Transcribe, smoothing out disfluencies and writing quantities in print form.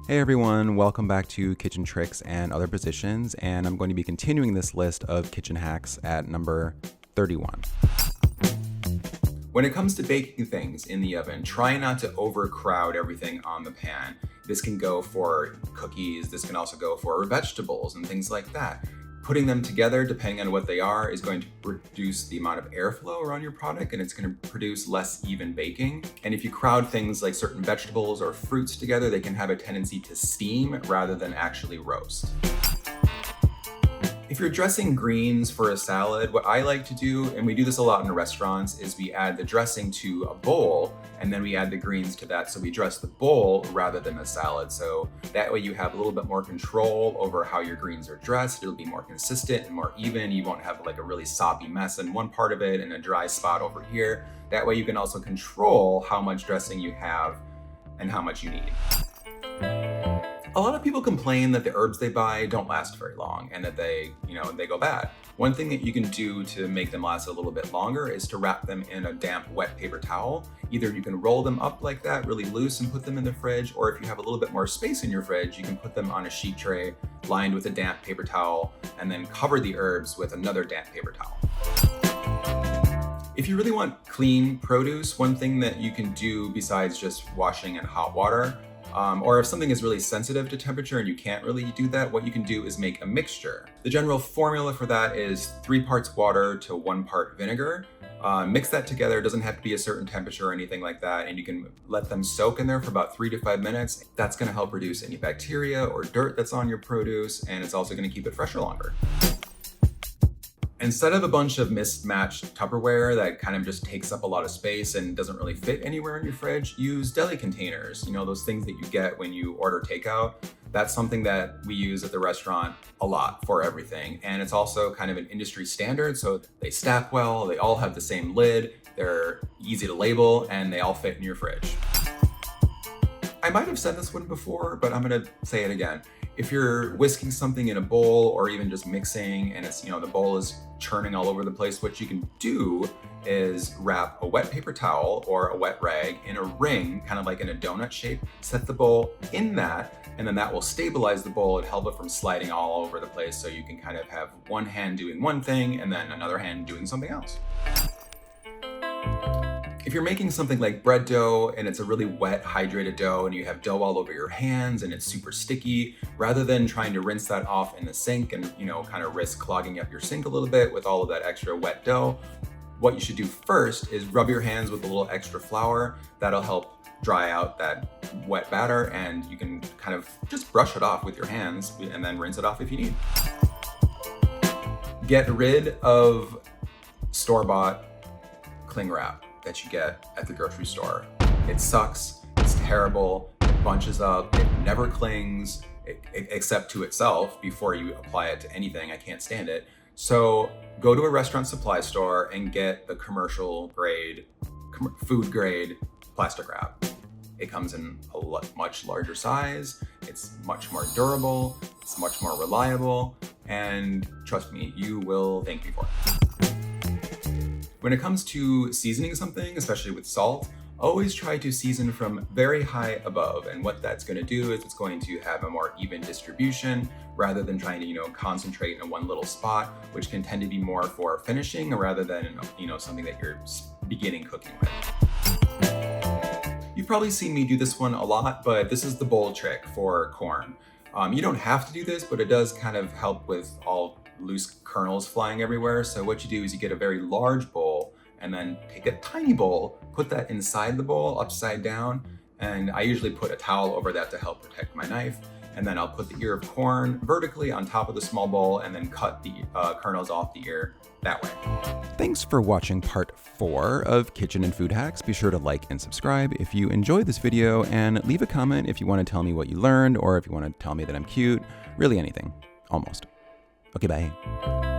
Hey everyone, welcome back to Kitchen Tricks and Other Positions, and I'm going to be continuing this list of kitchen hacks at number 31. When it comes to baking things in the oven, try not to overcrowd everything on the pan. This can go for cookies, this can also go for vegetables and things like that. Putting them together, depending on what they are, is going to reduce the amount of airflow around your product, and it's going to produce less even baking. And if you crowd things like certain vegetables or fruits together, they can have a tendency to steam rather than actually roast. If you're dressing greens for a salad, what I like to do, and we do this a lot in restaurants, is we add the dressing to a bowl and then we add the greens to that. So we dress the bowl rather than the salad. So that way you have a little bit more control over how your greens are dressed. It'll be more consistent and more even. You won't have like a really soppy mess in one part of it and a dry spot over here. That way you can also control how much dressing you have and how much you need. A lot of people complain that the herbs they buy don't last very long and that they go bad. One thing that you can do to make them last a little bit longer is to wrap them in a damp, wet paper towel. Either you can roll them up like that, really loose, and put them in the fridge, or if you have a little bit more space in your fridge, you can put them on a sheet tray lined with a damp paper towel and then cover the herbs with another damp paper towel. If you really want clean produce, one thing that you can do besides just washing in hot water, or if something is really sensitive to temperature and you can't really do that, what you can do is make a mixture. The general formula for that is 3 parts water to 1 part vinegar. Mix that together. It doesn't have to be a certain temperature or anything like that, and you can let them soak in there for about 3 to 5 minutes. That's going to help reduce any bacteria or dirt that's on your produce, and it's also going to keep it fresher longer. Instead of a bunch of mismatched Tupperware that kind of just takes up a lot of space and doesn't really fit anywhere in your fridge, use deli containers. Those things that you get when you order takeout. That's something that we use at the restaurant a lot for everything. And it's also kind of an industry standard, so they stack well, they all have the same lid, they're easy to label, and they all fit in your fridge. I might have said this one before, but I'm gonna say it again. If you're whisking something in a bowl or even just mixing and it's, the bowl is churning all over the place, what you can do is wrap a wet paper towel or a wet rag in a ring, kind of like in a donut shape, set the bowl in that, and then that will stabilize the bowl and help it from sliding all over the place, so you can kind of have one hand doing one thing and then another hand doing something else. If you're making something like bread dough and it's a really wet, hydrated dough and you have dough all over your hands and it's super sticky, rather than trying to rinse that off in the sink and, kind of risk clogging up your sink a little bit with all of that extra wet dough, what you should do first is rub your hands with a little extra flour. That'll help dry out that wet batter, and you can kind of just brush it off with your hands and then rinse it off if you need. Get rid of store-bought cling wrap that you get at the grocery store. It sucks, it's terrible, it bunches up, it never clings, except to itself before you apply it to anything. I can't stand it. So go to a restaurant supply store and get the commercial grade, food grade plastic wrap. It comes in a much larger size, it's much more durable, it's much more reliable, and trust me, you will thank me for it. When it comes to seasoning something, especially with salt, always try to season from very high above. And what that's going to do is it's going to have a more even distribution rather than trying to, concentrate in one little spot, which can tend to be more for finishing rather than, something that you're beginning cooking with. You've probably seen me do this one a lot, but this is the bowl trick for corn. You don't have to do this, but it does kind of help with all loose kernels flying everywhere. So what you do is you get a very large bowl and then take a tiny bowl, put that inside the bowl upside down, and I usually put a towel over that to help protect my knife. And then I'll put the ear of corn vertically on top of the small bowl and then cut the kernels off the ear that way. Thanks for watching part 4 of Kitchen and Food Hacks. Be sure to like and subscribe if you enjoyed this video, and leave a comment if you want to tell me what you learned, or if you want to tell me that I'm cute, really anything, almost. Okay, bye.